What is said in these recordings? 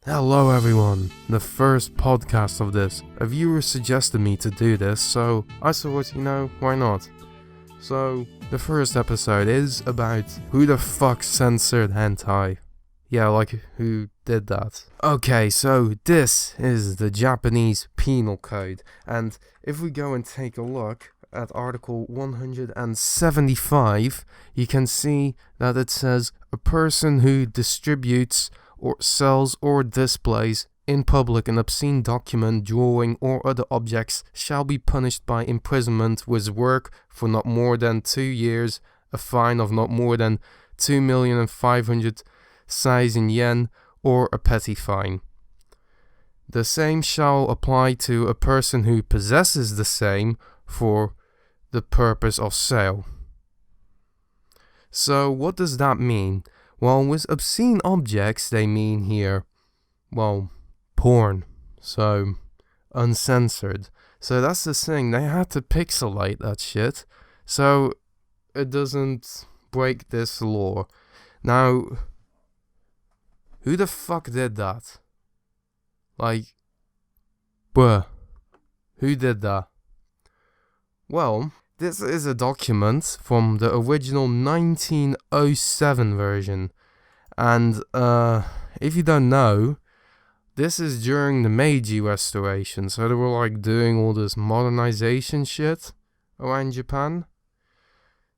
Hello everyone, the first podcast of this. A viewer suggested me to do this, so I thought, why not? So, the first episode is about who the fuck censored hentai. Yeah, like, who did that? Okay, so this is the Japanese Penal Code, and if we go and take a look at Article 175, you can see that it says, a person who distributes or sells or displays in public an obscene document, drawing, or other objects shall be punished by imprisonment with work for not more than 2 years, a fine of not more than 2,500,000 yen, or a petty fine. The same shall apply to a person who possesses the same for the purpose of sale. So what does that mean? Well, with obscene objects, they mean here, porn. So, uncensored. So that's the thing, they had to pixelate that shit, so it doesn't break this law. Now, who the fuck did that? Who did that? Well, this is a document from the original 1907 version, and if you don't know, this is during the Meiji Restoration, so they were doing all this modernization shit around Japan.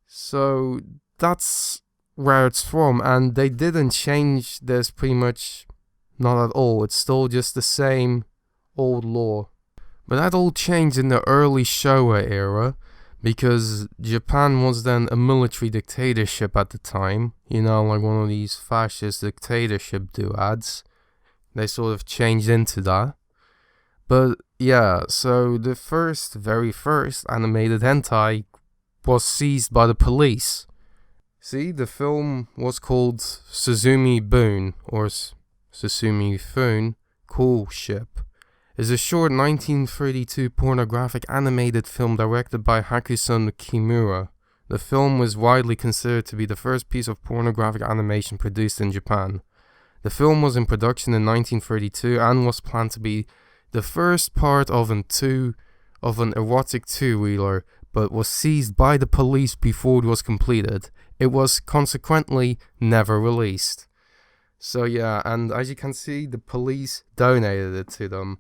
So that's where it's from, and they didn't change this pretty much, not at all. It's still just the same old law. But that all changed in the early Showa era, because Japan was then a military dictatorship at the time, like one of these fascist dictatorship duads. They sort of changed into that. But yeah, so the very first animated hentai was seized by the police. See, the film was called Suzumi Boon, or Susumi Fun, Cool Ship. Is a short 1932 pornographic animated film directed by Hakusun Kimura. The film was widely considered to be the first piece of pornographic animation produced in Japan. The film was in production in 1932 and was planned to be the first part of an erotic two-wheeler, but was seized by the police before it was completed. It was consequently never released. So yeah, and as you can see, the police donated it to them.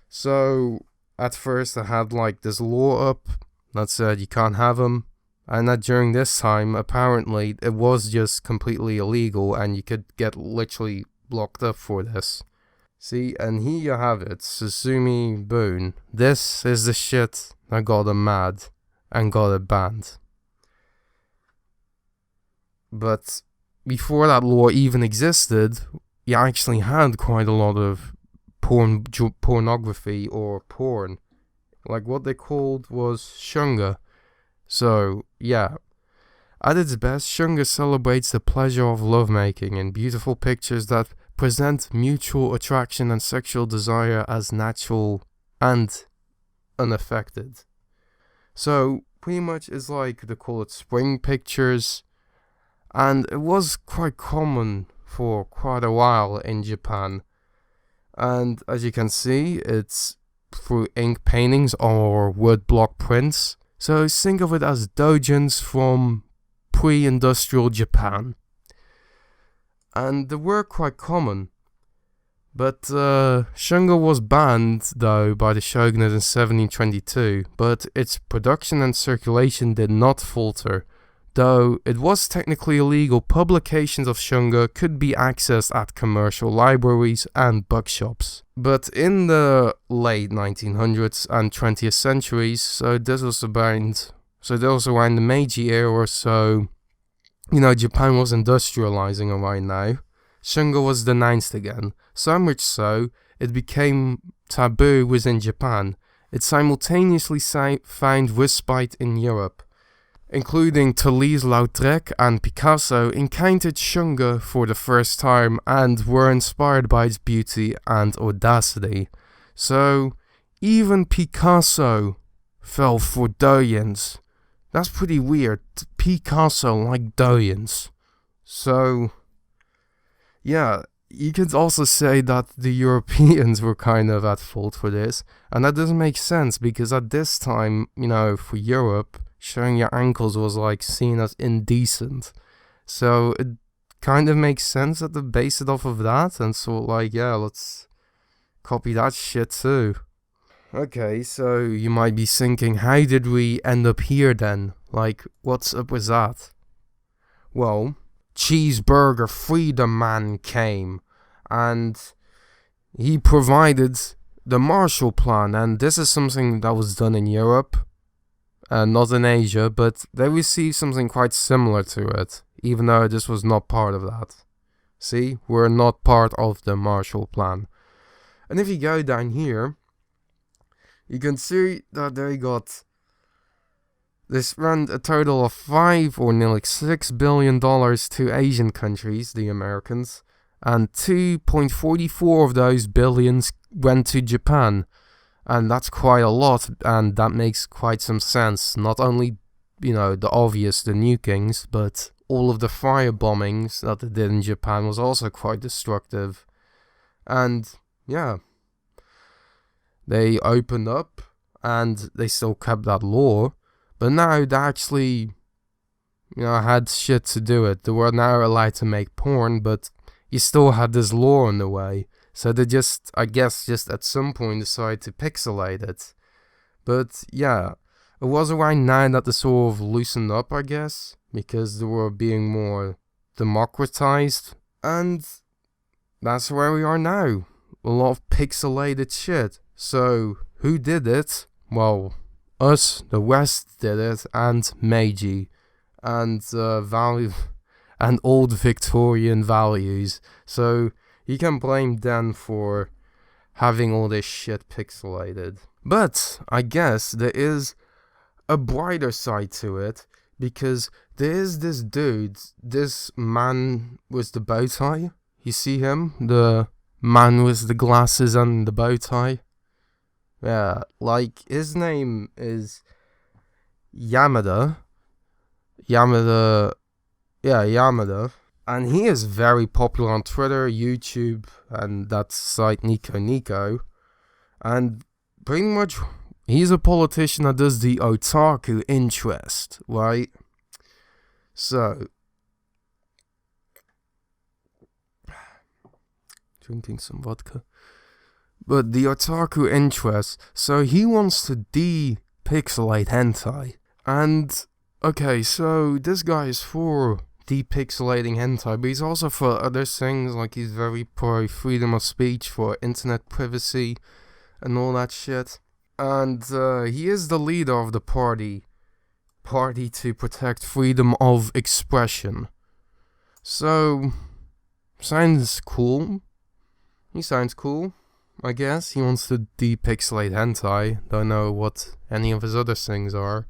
So, at first I had this law up that said you can't have them, and that during this time, apparently, it was just completely illegal and you could get literally locked up for this. See, and here you have it, Suzumi Boon. This is the shit that got them mad and got it banned. But before that law even existed, you actually had quite a lot of pornography or porn. What they called was shunga. So, yeah. At its best, shunga celebrates the pleasure of lovemaking in beautiful pictures that present mutual attraction and sexual desire as natural and unaffected. So, pretty much it's they call it spring pictures, and it was quite common for quite a while in Japan. And as you can see, it's through ink paintings or wood block prints. So think of it as doujins from pre-industrial Japan. And they were quite common. But shunga was banned, though, by the shogunate in 1722. But its production and circulation did not falter. Though it was technically illegal, publications of shunga could be accessed at commercial libraries and bookshops. But in the late 1900s and 20th centuries, so this was around the Meiji era, so, Japan was industrializing around now. Shunga was denounced again, so much so, it became taboo within Japan. It simultaneously found respite in Europe, including Toulouse-Lautrec and Picasso, encountered shunga for the first time and were inspired by its beauty and audacity. So, even Picasso fell for doujins. That's pretty weird. Picasso liked doujins. So, yeah, you could also say that the Europeans were kind of at fault for this, and that doesn't make sense because at this time, for Europe, showing your ankles was like seen as indecent. So it kind of makes sense that they base it off of that, and so like, yeah, let's copy that shit too. Okay, so you might be thinking, how did we end up here then? Like, what's up with that? Well, Cheeseburger Freedom Man came, and he provided the Marshall Plan, and this is something that was done in Europe, not in Asia, but they received something quite similar to it, even though this was not part of that. See, we're not part of the Marshall Plan. And if you go down here, you can see that they got this rent a total of $5 or nearly $6 billion to Asian countries, the Americans, and 2.44 of those billions went to Japan. And that's quite a lot, and that makes quite some sense. Not only, the obvious, the nukings, but all of the fire bombings that they did in Japan was also quite destructive. And, yeah, they opened up, and they still kept that law. But now they actually, had shit to do it. They were now allowed to make porn, but you still had this law in the way. So they just at some point decided to pixelate it. But yeah, it was around now that they sort of loosened up, I guess, because they were being more democratized. And that's where we are now. A lot of pixelated shit. So, who did it? Well, us, the West did it, and Meiji, and and old Victorian values. So you can blame them for having all this shit pixelated. But I guess there is a brighter side to it, because there is this dude, this man with the bow tie. You see him? The man with the glasses and the bow tie. Yeah, like, his name is Yamada. Yamada. And he is very popular on Twitter, YouTube, and that site Nico Nico. And pretty much, he's a politician that does the otaku interest, right? So, drinking some vodka. But the otaku interest, so he wants to de-pixelate hentai. And, okay, so this guy is for depixelating hentai, but he's also for other things, like he's very pro freedom of speech, for internet privacy, and all that shit. And he is the leader of the party to protect freedom of expression. So, sounds cool. He sounds cool, I guess. He wants to depixelate hentai. Don't know what any of his other things are.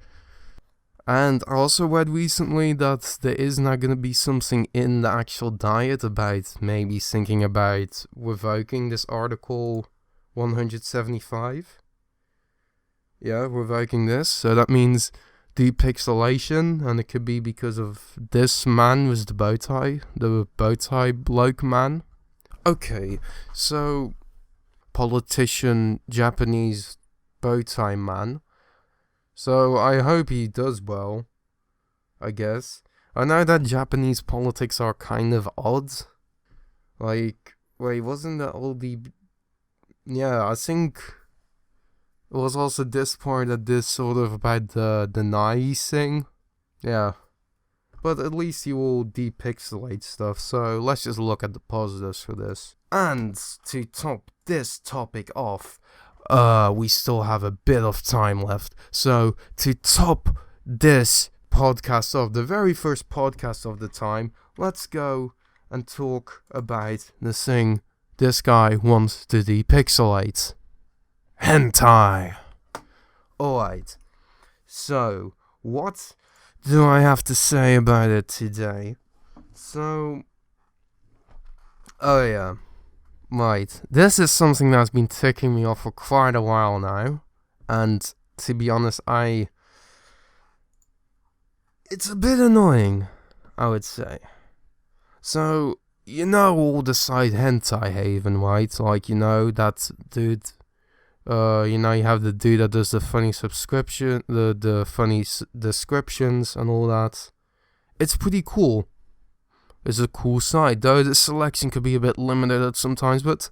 And I also read recently that there is now going to be something in the actual diet about maybe thinking about revoking this Article 175. Yeah, revoking this. So that means depixelation, and it could be because of this man with the bow tie bloke man. Okay, so politician, Japanese bow tie man. So I hope he does well, I guess. I know that Japanese politics are kind of odd. Like, wait, wasn't that all the... Yeah, I think it was also this part that this sort of about the Nai thing. Yeah. But at least you will depixelate stuff, so let's just look at the positives for this. And to top this topic off, we still have a bit of time left. So, to top this podcast off, the very first podcast of the time, let's go and talk about the thing this guy wants to depixelate. Hentai. Alright. So, what do I have to say about it today? So, oh yeah. Right, this is something that's been ticking me off for quite a while now, and to be honest, it's a bit annoying, I would say. So, you know all the site Hentai Haven, right? Like, you know, that dude, you know, you have the dude that does the funny subscription, the funny descriptions and all that. It's pretty cool. It's a cool site, though the selection could be a bit limited at sometimes, but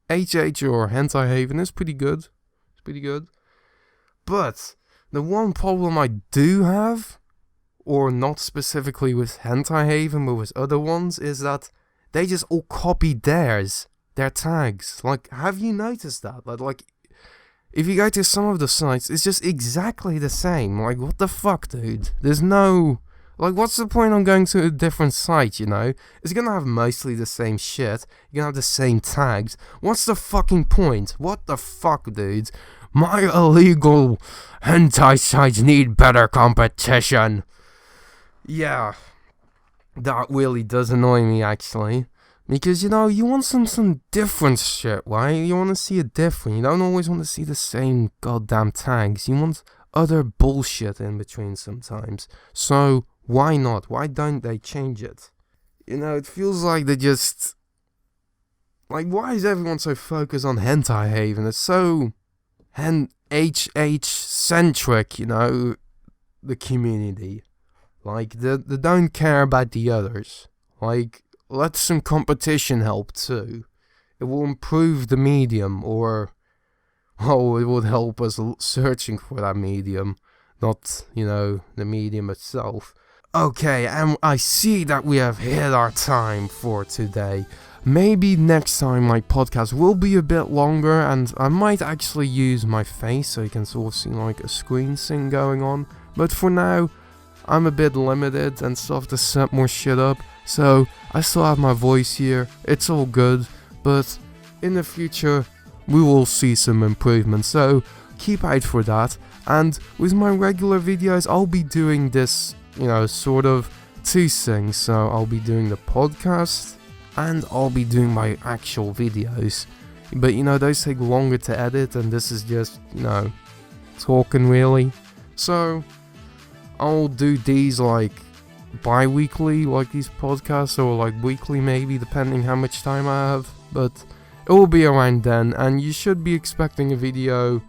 HH or Hentai Haven is pretty good. It's pretty good. But the one problem I do have, or not specifically with Hentai Haven, but with other ones, is that they just all copy their tags. Like, have you noticed that? Like, if you go to some of the sites, it's just exactly the same. Like, what the fuck, dude? There's no... Like, what's the point on going to a different site, you know? It's gonna have mostly the same shit. You're gonna have the same tags. What's the fucking point? What the fuck, dude? My illegal hentai sites need better competition. Yeah. That really does annoy me, actually. Because, you know, you want some different shit, right? You want to see it different. You don't always want to see the same goddamn tags. You want other bullshit in between sometimes. So... why not? Why don't they change it? You know, it feels like they just... Like, why is everyone so focused on Hentai Haven? It's so... HH-centric, you know, the community. Like, they don't care about the others. Like, let some competition help too. It will improve the medium, or... oh, it would help us searching for that medium. Not, you know, the medium itself. Okay, and I see that we have hit our time for today. Maybe next time my podcast will be a bit longer, and I might actually use my face so you can sort of see like a screen thing going on. But for now, I'm a bit limited and still have to set more shit up, so I still have my voice here. It's all good, but in the future, we will see some improvements, so keep out for that. And with my regular videos, I'll be doing this, you know, sort of two things. So I'll be doing the podcast and I'll be doing my actual videos. But, you know, those take longer to edit, and this is just, you know, talking really. So I'll do these like bi-weekly, like these podcasts, or like weekly maybe, depending how much time I have. But it will be around then, and you should be expecting a video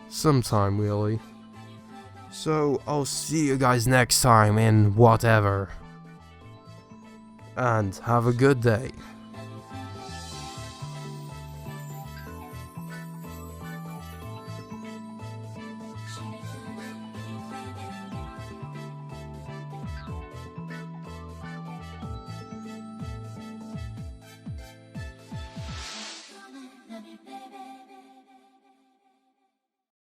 sometime, really. So, I'll see you guys next time in whatever. And have a good day.